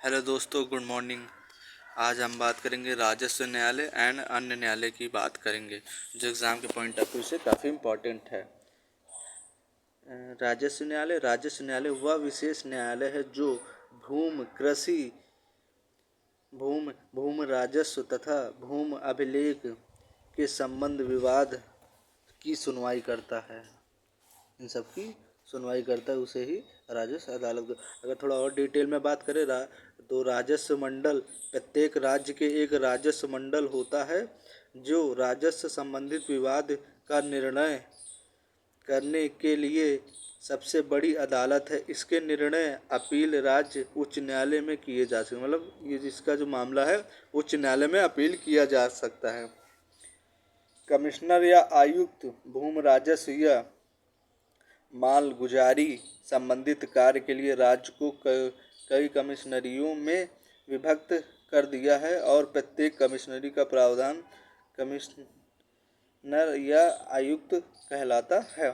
Hello दोस्तों, good morning. आज हम बात करेंगे राजस्व न्यायालय एंड अन्य न्यायालय की बात करेंगे, जो एग्ज़ाम के पॉइंट ऑफ व्यू से काफ़ी इम्पोर्टेंट है। राजस्व न्यायालय वह विशेष न्यायालय है जो भूमि, कृषि, भूमि राजस्व तथा भूमि अभिलेख के संबंध विवाद की सुनवाई करता है। इन सब की सुनवाई करता है, उसे ही राजस्व अदालत। अगर थोड़ा और डिटेल में बात करें तो राजस्व मंडल, प्रत्येक राज्य के एक राजस्व मंडल होता है जो राजस्व संबंधित विवाद का निर्णय करने के लिए सबसे बड़ी अदालत है। इसके निर्णय अपील राज्य उच्च न्यायालय में किए जा सकते, मतलब ये जिसका जो मामला है उच्च न्यायालय में अपील किया जा सकता है। कमिश्नर या आयुक्त भूमि राजस्व या माल गुजारी संबंधित कार्य के लिए राज्य को कई कमिश्नरियों में विभक्त कर दिया है और प्रत्येक कमिश्नरी का प्रावधान कमिश्नर या आयुक्त कहलाता है।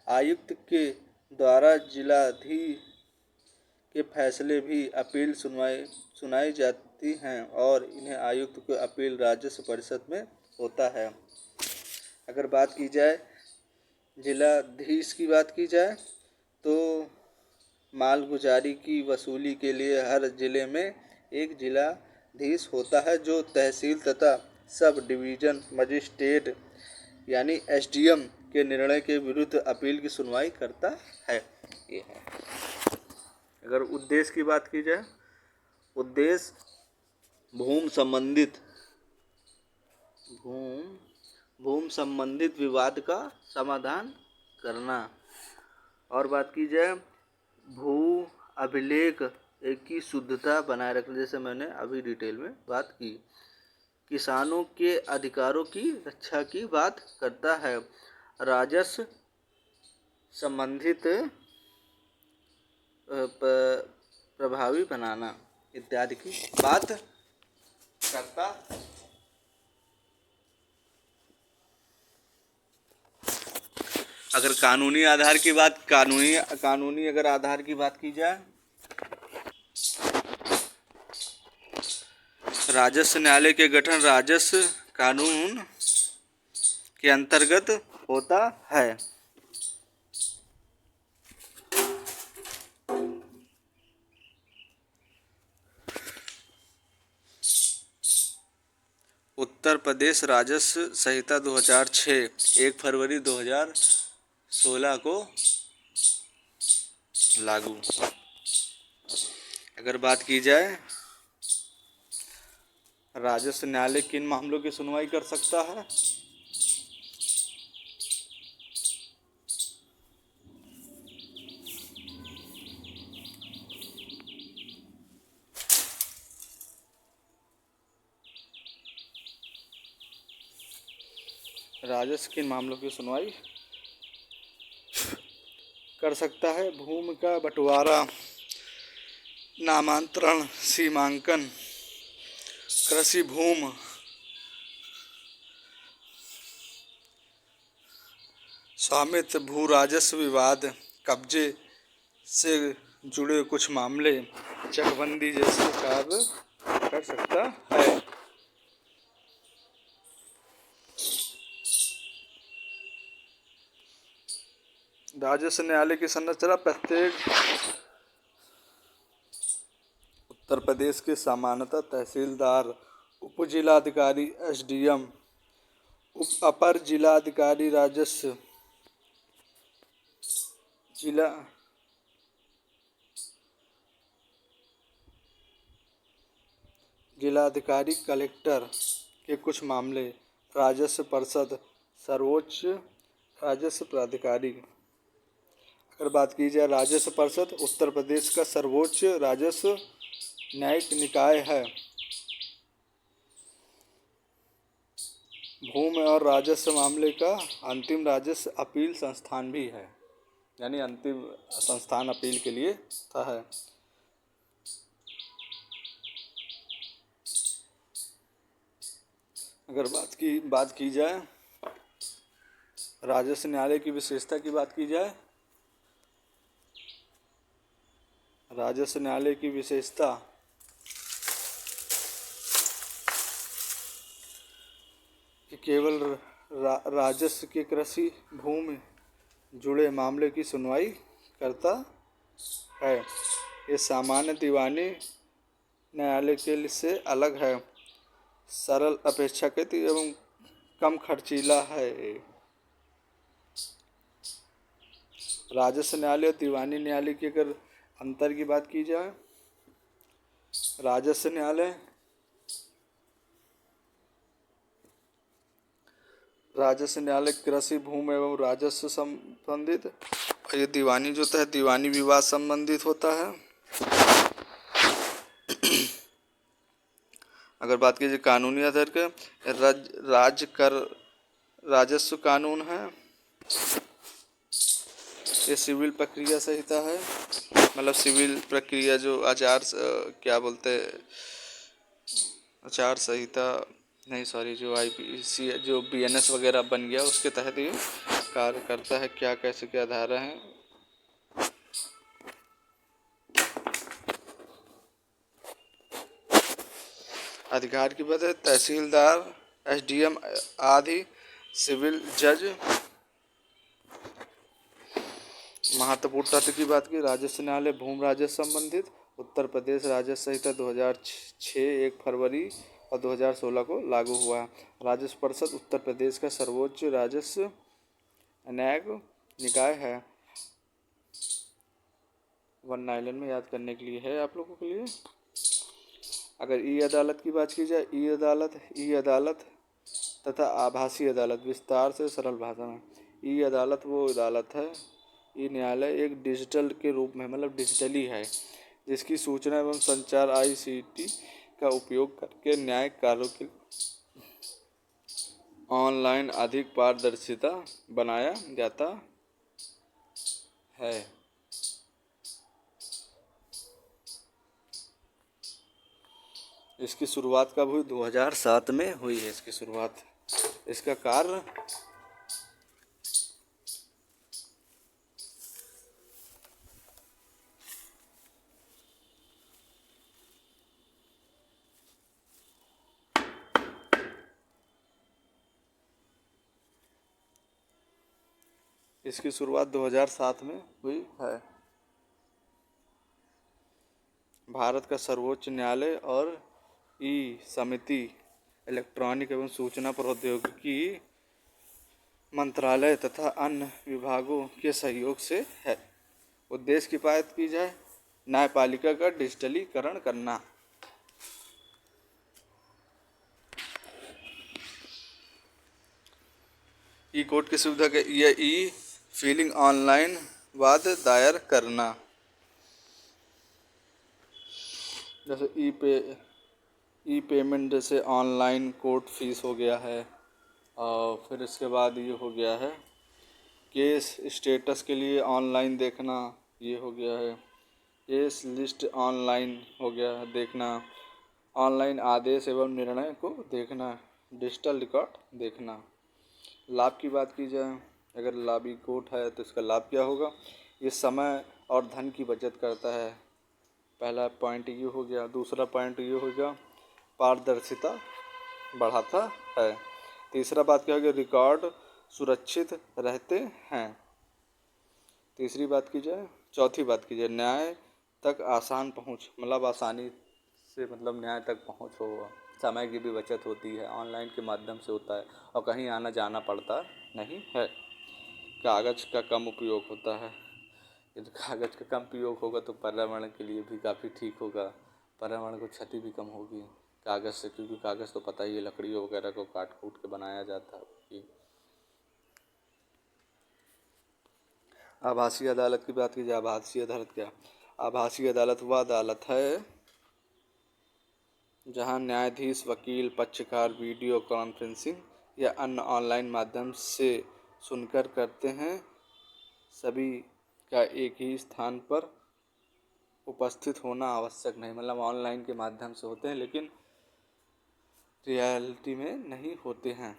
आयुक्त के द्वारा जिलाधीश के फैसले भी अपील सुनाई जाती हैं और इन्हें आयुक्त को अपील राजस्व परिषद में होता है। अगर बात की जाए जिलाधीश की बात की जाए तो मालगुजारी की वसूली के लिए हर जिले में एक जिलाधीश होता है जो तहसील तथा सब डिवीज़न मजिस्ट्रेट यानी एसडीएम के निर्णय के विरुद्ध अपील की सुनवाई करता है। ये है। अगर उद्देश्य की बात की जाए, उद्देश्य भूमि संबंधित विवाद का समाधान करना। और बात की जाए भू अभिलेख की शुद्धता बनाए रखना, जैसे मैंने अभी डिटेल में बात की। किसानों के अधिकारों की रक्षा की बात करता है। राजस्व संबंधित प्रभावी बनाना इत्यादि की बात करता। अगर कानूनी अगर आधार की बात की जाए, राजस्व न्यायालय के गठन राजस्व कानून के अंतर्गत होता है। उत्तर प्रदेश राजस्व संहिता 2006 1 फरवरी 2016 को लागू। अगर बात की जाए राजस्व न्यायालय किन मामलों की सुनवाई कर सकता है, राजस्व किन मामलों की सुनवाई कर सकता है? भूमि का बंटवारा, नामांतरण, सीमांकन, कृषि भूमि, स्वामित्व, भू राजस्व विवाद, कब्जे से जुड़े कुछ मामले, चकबंदी जैसे कार्य कर सकता है। राजस्व न्यायालय की संरचना प्रत्येक उत्तर प्रदेश के सामान्यतः तहसीलदार, उप जिलाधिकारी एसडीएम, अपर जिलाधिकारी राजस्व, जिलाधिकारी कलेक्टर के कुछ मामले, राजस्व परिषद, सर्वोच्च राजस्व प्राधिकारी। अगर बात की जाए राजस्व परिषद उत्तर प्रदेश का सर्वोच्च राजस्व न्यायिक निकाय है। भूमि और राजस्व मामले का अंतिम राजस्व अपील संस्थान भी है, यानी अंतिम संस्थान अपील के लिए था है। अगर बात की जाए राजस्व न्यायालय की विशेषता की बात की जाए, राजस्व न्यायालय की विशेषता केवल राजस्व के कृषि भूमि जुड़े मामले की सुनवाई करता है। ये सामान्य दीवानी न्यायालय के से अलग है, सरल, अपेक्षाकृत एवं कम खर्चीला है। राजस्व न्यायालय और दीवानी न्यायालय की अगर अंतर की बात की जाए, राजस्व न्यायालय कृषि भूमि एवं राजस्व संबंधित, और ये दीवानी जो होता है दीवानी विवाद संबंधित होता है। अगर बात कीजिए कानूनी आधार के, राज्य कर राजस्व कानून है, ये सिविल प्रक्रिया संहिता है, मतलब सिविल प्रक्रिया जो क्या बोलते हैं, आचार संहिता नहीं, सॉरी, जो IPC जो BNS वगैरह बन गया उसके तहत ये कार्य करता है। क्या कैसे क्या धारा है। अधिकार की बात है, तहसीलदार, SDM आदि सिविल जज। महत्वपूर्ण तथ्य की बात की, राजस्व न्यायालय भूमि राजस्व संबंधित उत्तर प्रदेश राजस्व संहिता 2006 1 फरवरी और 2016 को लागू हुआ। राजस्व परिषद उत्तर प्रदेश का सर्वोच्च राजस्व न्यायिक निकाय है। वन आइलैंड में याद करने के लिए है आप लोगों के लिए। अगर ई अदालत की बात की जाए, ई अदालत तथा आभासी अदालत, विस्तार से सरल भाषा में, ई अदालत वो अदालत है, ई न्यायालय एक डिजिटल के रूप में, मतलब डिजिटली है, जिसकी सूचना एवं संचार ICT का उपयोग करके न्यायिक कार्यों की ऑनलाइन अधिक पारदर्शिता बनाया जाता है। इसकी शुरुआत कब हुई? 2007 में हुई है इसकी शुरुआत। इसका कार्य इसकी शुरुआत 2007 में हुई है। भारत का सर्वोच्च न्यायालय और ई समिति इलेक्ट्रॉनिक एवं सूचना प्रौद्योगिकी मंत्रालय तथा अन्य विभागों के सहयोग से है। उद्देश्य की बात की जाए, न्यायपालिका का डिजिटलीकरण करना। ई कोर्ट की सुविधा के ये ई फीलिंग ऑनलाइन वाद दायर करना, जैसे ई पेमेंट, जैसे ऑनलाइन कोर्ट फीस हो गया है। और फिर इसके बाद ये हो गया है केस स्टेटस के लिए ऑनलाइन देखना, ये हो गया है। केस लिस्ट ऑनलाइन हो गया है देखना, ऑनलाइन आदेश एवं निर्णय को देखना, डिजिटल रिकॉर्ड देखना। लाभ की बात की जाए, अगर लाभ ई कोर्ट है तो इसका लाभ क्या होगा? ये समय और धन की बचत करता है, पहला पॉइंट ये हो गया। दूसरा पॉइंट ये हो गया, पारदर्शिता बढ़ाता है। तीसरा बात क्या होगी, रिकॉर्ड सुरक्षित रहते हैं। तीसरी बात की जाए, चौथी बात की जाए, न्याय तक आसान पहुंच, मतलब आसानी से, मतलब न्याय तक पहुंच होगा। समय की भी बचत होती है, ऑनलाइन के माध्यम से होता है और कहीं आना जाना पड़ता नहीं है। कागज़ का कम उपयोग होता है। यदि कागज़ का कम उपयोग होगा तो पर्यावरण के लिए भी काफ़ी ठीक होगा, पर्यावरण को क्षति भी कम होगी कागज़ से, क्योंकि कागज़ तो पता ही है लकड़ियों वगैरह को काट कूट के बनाया जाता है। आभासी अदालत की बात की जाए, आभासी अदालत क्या? आभासी अदालत वह अदालत है जहां न्यायाधीश, वकील, पक्षकार वीडियो कॉन्फ्रेंसिंग या अन्य ऑनलाइन माध्यम से सुनकर करते हैं। सभी का एक ही स्थान पर उपस्थित होना आवश्यक नहीं, मतलब ऑनलाइन के माध्यम से होते हैं लेकिन रियलिटी में नहीं होते हैं,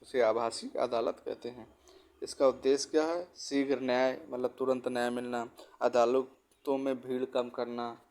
उसे आभासी अदालत कहते हैं। इसका उद्देश्य क्या है? शीघ्र न्याय, मतलब तुरंत न्याय मिलना, अदालतों में भीड़ कम करना,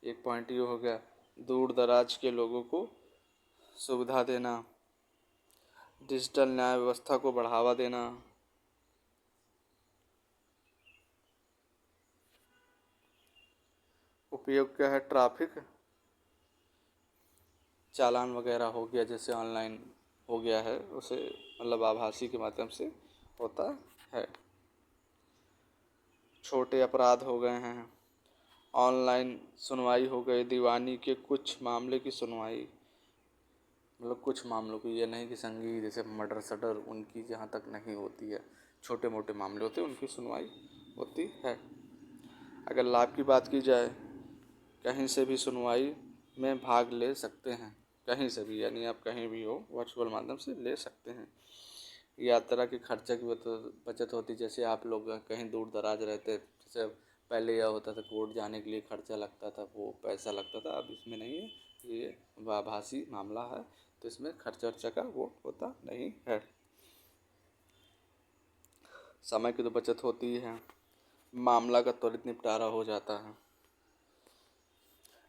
एक पॉइंट ये हो गया। दूर दराज के लोगों को सुविधा देना, डिजिटल न्याय व्यवस्था को बढ़ावा देना, उपयोग क्या है, ट्रैफिक चालान वगैरह हो गया, जैसे ऑनलाइन हो गया है, उसे मतलब आभासी के माध्यम से होता है। छोटे अपराध हो गए हैं, ऑनलाइन सुनवाई हो गई, दीवानी के कुछ मामले की सुनवाई, मतलब कुछ मामलों की, ये नहीं कि संगीन जैसे मर्डर सडर उनकी जहाँ तक नहीं होती है, छोटे मोटे मामले होते हैं उनकी सुनवाई होती है। अगर लाभ की बात की जाए, कहीं से भी सुनवाई में भाग ले सकते हैं, कहीं से भी, यानी आप कहीं भी हो वर्चुअल माध्यम से ले सकते हैं। यात्रा के खर्चे की बचत होती, जैसे आप लोग कहीं दूर दराज रहते, जैसे पहले यह होता था कोर्ट जाने के लिए खर्चा लगता था, वो पैसा लगता था, अब इसमें नहीं है, ये आभासी मामला है तो इसमें खर्चा वर्चा का वो होता नहीं है। समय की तो बचत होती है, मामला का त्वरित निपटारा हो जाता है।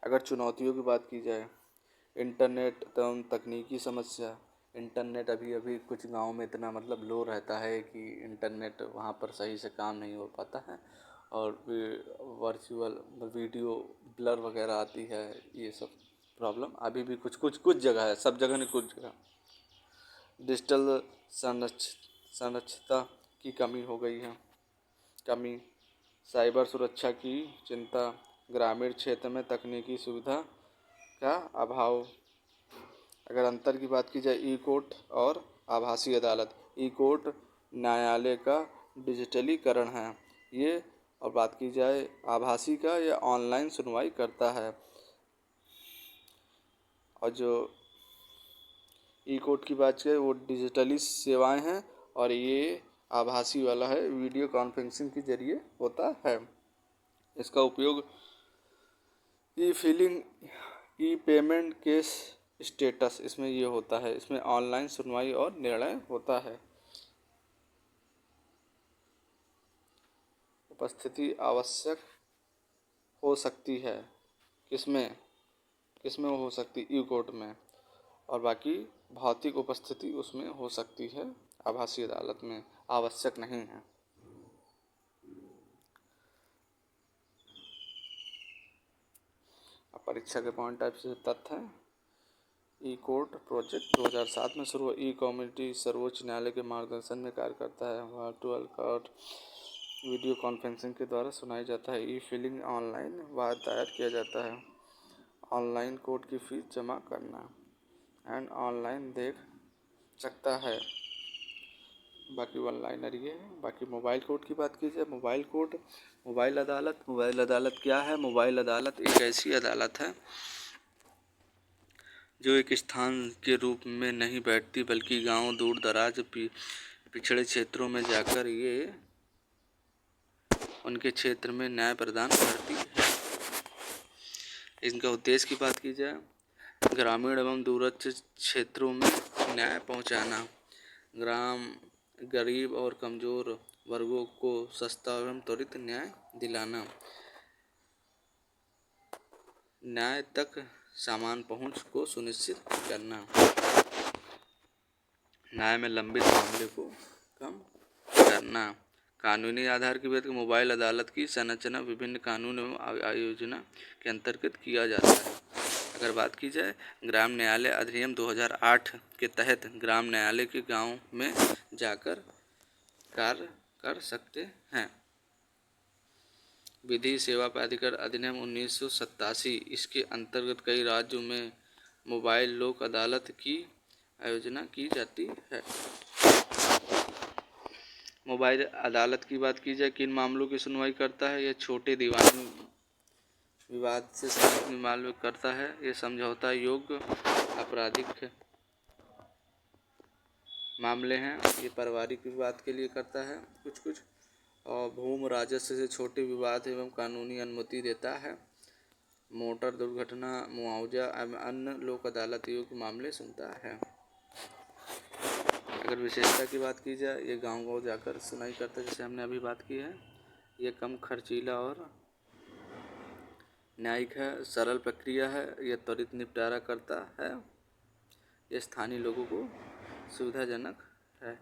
अगर चुनौतियों की बात की जाए, इंटरनेट एवं तकनीकी समस्या, इंटरनेट अभी अभी कुछ गांव में इतना मतलब लो रहता है कि इंटरनेट वहां पर सही से काम नहीं हो पाता है, और वर्चुअल वीडियो ब्लर वगैरह आती है, ये सब प्रॉब्लम अभी भी कुछ जगह है, सब जगह नहीं, कुछ जगह। डिजिटल संरक्षता की कमी हो गई है, कमी, साइबर सुरक्षा की चिंता, ग्रामीण क्षेत्र में तकनीकी सुविधा का अभाव। अगर अंतर की बात की जाए, ई कोर्ट और आभासी अदालत, ई कोर्ट न्यायालय का डिजिटलीकरण है ये, और बात की जाए आभासी का, यह ऑनलाइन सुनवाई करता है। और जो ई कोर्ट की बात करें वो डिजिटली सेवाएं हैं, और ये आभासी वाला है, वीडियो कॉन्फ्रेंसिंग के जरिए होता है। इसका उपयोग ई फिलिंग, ई पेमेंट, केस स्टेटस, इसमें ये होता है, इसमें ऑनलाइन सुनवाई और निर्णय होता है। उपस्थिति आवश्यक हो सकती है, किसमें किसमें हो सकती, ई कोर्ट में, और बाकी भौतिक उपस्थिति उसमें हो सकती है, आभासी अदालत में आवश्यक नहीं है। परीक्षा के पॉइंट टाइप से तथ्य हैं, ई कोर्ट प्रोजेक्ट 2007 में शुरू हुआ, ई कम्युनिटी सर्वोच्च न्यायालय के मार्गदर्शन में कार्य करता है, वर्चुअल कोर्ट वीडियो कॉन्फ्रेंसिंग के द्वारा सुनाई जाता है, ई फिलिंग ऑनलाइन वाद दायर किया जाता है, ऑनलाइन कोर्ट की फीस जमा करना एंड ऑनलाइन देख सकता है, बाकी वन लाइनर ये है। बाकी मोबाइल कोर्ट की बात की जाए, मोबाइल कोर्ट, मोबाइल अदालत क्या है, मोबाइल अदालत एक ऐसी अदालत है जो एक स्थान के रूप में नहीं बैठती, बल्कि गांव, दूर दराज, पिछड़े क्षेत्रों में जाकर ये उनके क्षेत्र में न्याय प्रदान करती है। इनका उद्देश्य की बात की जाए, ग्रामीण एवं दूरस्थ क्षेत्रों में न्याय पहुंचाना, गरीब और कमज़ोर वर्गों को सस्ता एवं त्वरित न्याय दिलाना, न्याय तक समान पहुंच को सुनिश्चित करना, न्याय में लंबित मामले को कम करना। कानूनी आधार की बात की, मोबाइल अदालत की संरचना विभिन्न कानून एवं आयोजना के अंतर्गत किया जाता है। अगर बात की जाए, ग्राम न्यायालय अधिनियम 2008 के तहत ग्राम न्यायालय के गांव में जाकर कार्य कर सकते हैं। विधि सेवा प्राधिकरण अधिनियम 1987, इसके अंतर्गत कई राज्यों में मोबाइल लोक अदालत की आयोजना की जाती है। मोबाइल अदालत की बात की जाए, किन मामलों की सुनवाई करता है, यह छोटे दीवानी विवाद से संबंधित मामले करता है, ये समझौता योग्य आपराधिक मामले हैं, ये पारिवारिक विवाद के लिए करता है कुछ, और भूमि राजस्व से छोटे विवाद एवं कानूनी अनुमति देता है, मोटर दुर्घटना मुआवजा एवं अन्य लोक अदालत योग्य मामले सुनता है। अगर विशेषता की बात की जाए, ये गांव जाकर सुनवाई करता है, जैसे हमने अभी बात की है, ये कम खर्चीला और न्यायिक है, सरल प्रक्रिया है, यह त्वरित निपटारा करता है, ये स्थानीय लोगों को सुविधाजनक है।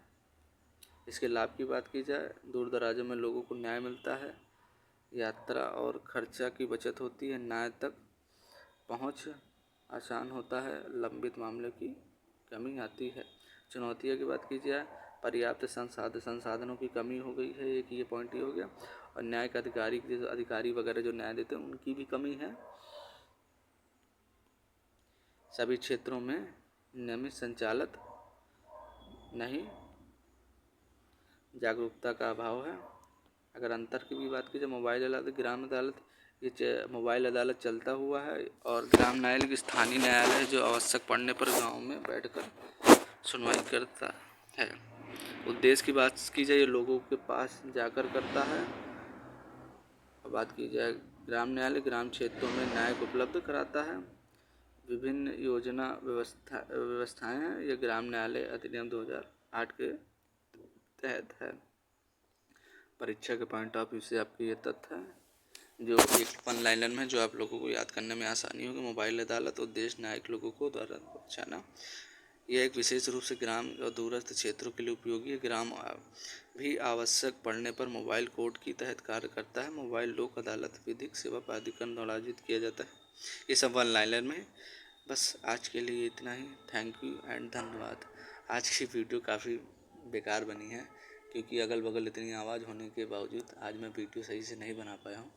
इसके लाभ की बात की जाए, दूर दराजों में लोगों को न्याय मिलता है, यात्रा और खर्चा की बचत होती है, न्याय तक पहुंच आसान होता है, लंबित मामले की कमी आती है। चुनौतियों की बात की जाए, पर्याप्त संसाधनों की कमी हो गई है, एक ये पॉइंट ही हो गया। और न्यायिक अधिकारी वगैरह जो न्याय देते हैं उनकी भी कमी है। सभी क्षेत्रों में नियमित संचालित नहीं, जागरूकता का अभाव है। अगर अंतर की भी बात की जाए, मोबाइल अदालत, ग्राम अदालत, ये मोबाइल अदालत चलता हुआ है और ग्राम न्यायालय स्थानीय न्यायालय जो आवश्यक पड़ने पर गांव में बैठकर सुनवाई करता है। उद्देश्य की बात की जाए, लोगों के पास जाकर करता है। बात की जाए, ग्राम न्यायालय ग्राम क्षेत्रों में न्याय उपलब्ध कराता है। विभिन्न योजना व्यवस्थाएं हैं। ये ग्राम न्यायालय अधिनियम 2008 के तहत है। परीक्षा के पॉइंट ऑफ व्यू से आपके ये तथ्य है जो एक वन लाइनर में जो आप लोगों को याद करने में आसानी होगी। मोबाइल अदालत, उद्देश्य न्यायिक लोगों को द्वारा बचाना। यह एक विशेष रूप से ग्राम और दूरस्थ क्षेत्रों के लिए उपयोगी है। ग्राम भी आवश्यक पड़ने पर मोबाइल कोर्ट की तहत कार्य करता है। मोबाइल लोक अदालत विधिक सेवा प्राधिकरण द्वारा आयोजित किया जाता है। ये सब वन लाइनर में। बस आज के लिए इतना ही। थैंक यू एंड धन्यवाद। आज की वीडियो काफ़ी बेकार बनी है क्योंकि अगल बगल इतनी आवाज़ होने के बावजूद आज मैं वीडियो सही से नहीं बना पाया हूँ।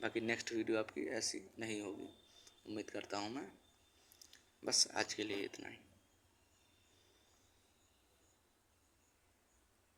बाकी नेक्स्ट वीडियो आपकी ऐसी नहीं होगी, उम्मीद करता हूँ मैं। बस आज के लिए इतना ही।